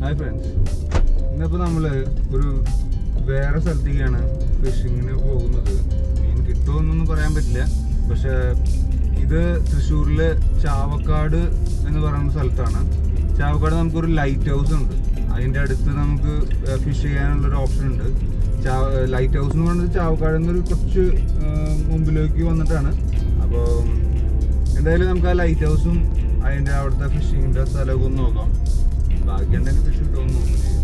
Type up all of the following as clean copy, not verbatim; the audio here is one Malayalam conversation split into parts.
ഹായ് ഫ്രണ്ട്സ്, ഇന്നിപ്പോൾ നമ്മൾ ഒരു വേറെ സ്ഥലത്തേക്കാണ് ഫിഷിങ്ങിന് പോകുന്നത്. മീൻ കിട്ടുമെന്നൊന്നും പറയാൻ പറ്റില്ല, പക്ഷേ ഇത് തൃശ്ശൂരിലെ ചാവക്കാട് എന്ന് പറയുന്ന സ്ഥലത്താണ്. ചാവക്കാട് നമുക്കൊരു ലൈറ്റ് ഹൗസ് ഉണ്ട്. അതിൻ്റെ അടുത്ത് നമുക്ക് ഫിഷ് ചെയ്യാനുള്ളൊരു ഓപ്ഷൻ ഉണ്ട്. ലൈറ്റ് ഹൗസ് എന്ന് പറയുന്നത് ചാവക്കാട് നിന്നൊരു കുറച്ച് മുമ്പിലേക്ക് വന്നിട്ടാണ്. അപ്പോൾ എന്തായാലും നമുക്ക് ആ ലൈറ്റ് ഹൗസും അതിൻ്റെ അവിടുത്തെ ഫിഷിങ്ങിൻ്റെ സ്ഥലമൊക്കെ ഒന്ന് നോക്കാം. ബാക്കിയുണ്ടെങ്കിൽ ഫിഷ് കിട്ടുമെന്ന് നോക്കുകയും ചെയ്യും.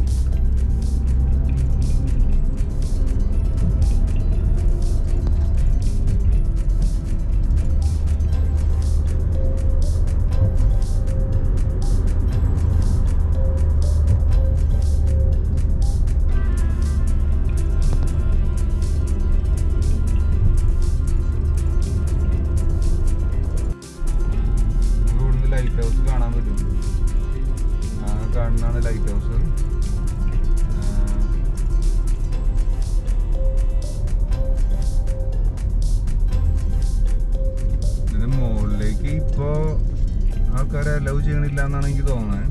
ലൈറ്റ് ഹൗസ് കാണാൻ പറ്റും. കാണുന്നതാണ് ലൈറ്റ് ഹൗസ്. ഇതിന് മുകളിലേക്ക് ഇപ്പോൾ ആൾക്കാരെ അലൗ ചെയ്യണില്ല എന്നാണ് എനിക്ക് തോന്നുന്നത്.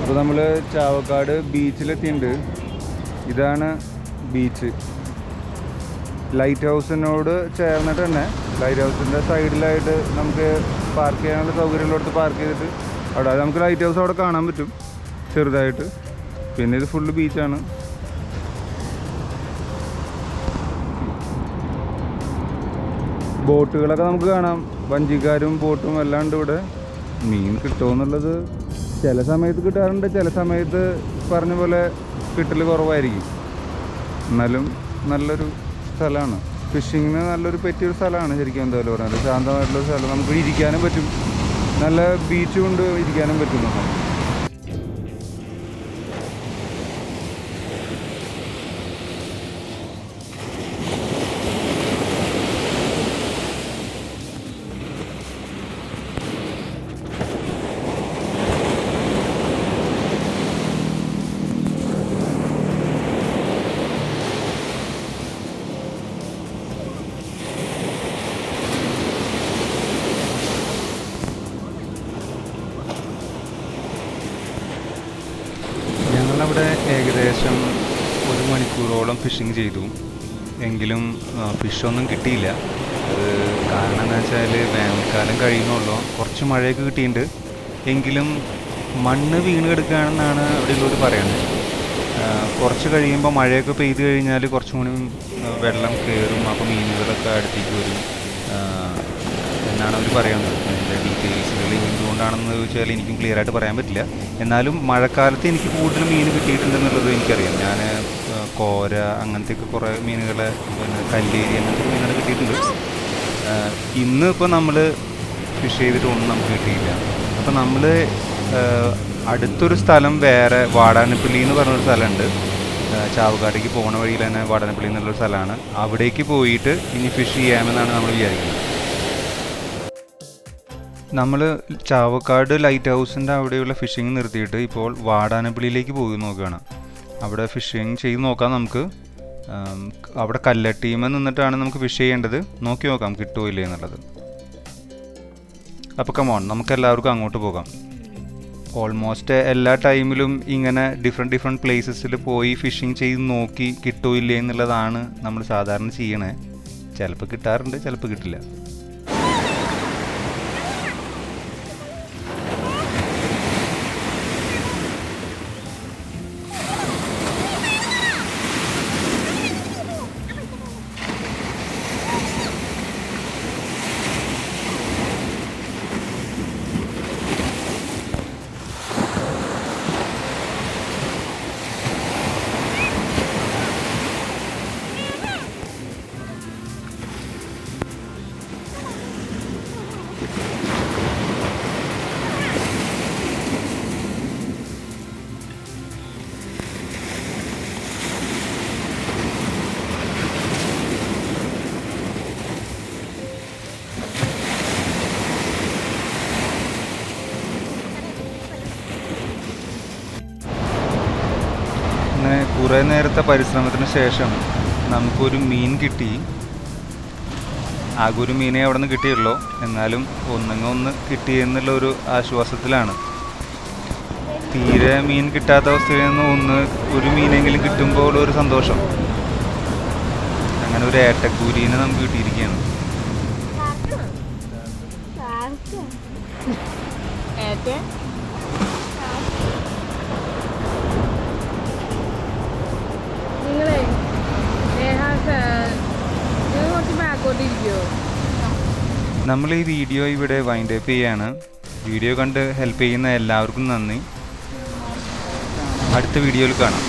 അപ്പോൾ നമ്മൾ ചാവക്കാട് ബീച്ചിലെത്തിയിട്ടുണ്ട്. ഇതാണ് ബീച്ച്. ലൈറ്റ് ഹൗസിനോട് ചേർന്നിട്ട് തന്നെ ലൈറ്റ് ഹൗസിൻ്റെ സൈഡിലായിട്ട് നമുക്ക് പാർക്ക് ചെയ്യാനുള്ള സൗകര്യമുള്ളിടത്ത് പാർക്ക് ചെയ്തിട്ട് അവിടെ നമുക്ക് ലൈറ്റ് ഹൗസ് അവിടെ കാണാൻ പറ്റും ചെറുതായിട്ട്. പിന്നെ ഇത് ഫുള്ള് ബീച്ചാണ്. ബോട്ടുകളൊക്കെ നമുക്ക് കാണാം. വഞ്ചിക്കാരും ബോട്ടും എല്ലാം ഉണ്ട് ഇവിടെ. മീൻ കിട്ടുമെന്നുള്ളത് ചില സമയത്ത് കിട്ടാറുണ്ട്, ചില സമയത്ത് പറഞ്ഞ പോലെ കിട്ടൽ കുറവായിരിക്കും. എന്നാലും നല്ലൊരു സ്ഥലമാണ്. ഫിഷിങ്ങിന് നല്ലൊരു പറ്റിയൊരു സ്ഥലമാണ് ശരിക്കും. എന്തായാലും പറഞ്ഞാൽ ശാന്തമായിട്ടുള്ളൊരു സ്ഥലം. നമുക്ക് ഇരിക്കാനും പറ്റും. നല്ല ബീച്ച് കൊണ്ട് ഇരിക്കാനും പറ്റും നമുക്ക്. ഞങ്ങളവിടെ ഏകദേശം 1 മണിക്കൂറോളം ഫിഷിങ് ചെയ്തു. എങ്കിലും ഫിഷൊന്നും കിട്ടിയില്ല. അത് കാരണം എന്താ വെച്ചാൽ വേനൽക്കാലം കഴിയുന്നുള്ളൂ. കുറച്ച് മഴയൊക്കെ കിട്ടിയിട്ടുണ്ട്. എങ്കിലും മണ്ണ് വീണ് കിടക്കുകയാണെന്നാണ് അവിടെയുള്ളവർ പറയുന്നത്. കുറച്ച് കഴിയുമ്പോൾ മഴയൊക്കെ പെയ്ത് കഴിഞ്ഞാൽ കുറച്ചും കൂടി വെള്ളം കയറും. അപ്പോൾ മീനുകളൊക്കെ അടുത്തേക്ക് വരും എന്നാണ് അവർ പറയുന്നത്. അതിൻ്റെ ഡീറ്റെയിൽസുകൾ എന്തുകൊണ്ടാണെന്ന് ചോദിച്ചാൽ എനിക്കും ക്ലിയർ ആയിട്ട് പറയാൻ പറ്റില്ല. എന്നാലും മഴക്കാലത്ത് എനിക്ക് കൂടുതൽ മീൻ കിട്ടിയിട്ടുണ്ടെന്നുള്ളത് എനിക്കറിയാം. ഞാൻ കോര അങ്ങനത്തെയൊക്കെ കുറേ മീനുകളെ, പിന്നെ കല്ലേരി അങ്ങനത്തെ മീനുകൾ കിട്ടിയിട്ടുണ്ട്. ഇന്ന് ഇപ്പോൾ നമ്മൾ ഫിഷ് ചെയ്തിട്ടൊന്നും നമുക്ക് കിട്ടിയില്ല. അപ്പോൾ നമ്മൾ അടുത്തൊരു സ്ഥലം വേറെ വാടാനപ്പള്ളി എന്ന് പറഞ്ഞൊരു സ്ഥലമുണ്ട്. ചാവക്കാടേക്ക് പോണ വഴിയിൽ തന്നെ വാടാനപ്പള്ളി എന്നുള്ളൊരു സ്ഥലമാണ്. അവിടേക്ക് പോയിട്ട് ഇനി ഫിഷ് ചെയ്യാമെന്നാണ് നമ്മൾ വിചാരിക്കുന്നത്. നമ്മൾ ചാവക്കാട് ലൈറ്റ് ഹൗസിൻ്റെ അവിടെയുള്ള ഫിഷിങ് നിർത്തിയിട്ട് ഇപ്പോൾ വാടാനപ്പള്ളിയിലേക്ക് പോയി നോക്കുകയാണ്. അവിടെ ഫിഷിങ് ചെയ്ത് നോക്കാം നമുക്ക്. അവിടെ കല്ലട്ടീമ നിന്നിട്ടാണ് നമുക്ക് ഫിഷ് ചെയ്യേണ്ടത്. നോക്കി നോക്കാം കിട്ടുമോ ഇല്ലേ എന്നുള്ളത്. അപ്പോൾ കമോൺ, നമുക്ക് എല്ലാവർക്കും അങ്ങോട്ട് പോകാം. ഓൾമോസ്റ്റ് എല്ലാ ടൈമിലും ഇങ്ങനെ ഡിഫറെൻറ്റ് പ്ലേസസിൽ പോയി ഫിഷിങ് ചെയ്ത് നോക്കി കിട്ടുമോ ഇല്ലേ എന്നുള്ളതാണ് നമ്മൾ സാധാരണ ചെയ്യണേ. ചിലപ്പോൾ കിട്ടാറുണ്ട്, ചിലപ്പോൾ കിട്ടില്ല. കുറേ നേരത്തെ പരിശ്രമത്തിന് ശേഷം നമുക്കൊരു മീൻ കിട്ടി. ആകെ ഒരു മീനേ അവിടെ നിന്ന് കിട്ടിയുള്ളൂ. എന്നാലും ഒന്ന് കിട്ടിയെന്നുള്ള ഒരു ആശ്വാസത്തിലാണ്. തീരെ മീൻ കിട്ടാത്ത അവസ്ഥയിൽ നിന്ന് ഒരു മീനെങ്കിലും കിട്ടുമ്പോൾ ഒരു സന്തോഷം. അങ്ങനെ ഒരു ഏട്ടക്കൂരീനെ നമുക്ക് കിട്ടിയിരിക്കുകയാണ്. നമ്മൾ ഈ വീഡിയോ ഇവിടെ വൈൻഡ് അപ്പ് ചെയ്യാണ്. വീഡിയോ കണ്ട് ഹെൽപ്പ് ചെയ്യുന്ന എല്ലാവർക്കും നന്ദി. അടുത്ത വീഡിയോയിൽ കാണാം.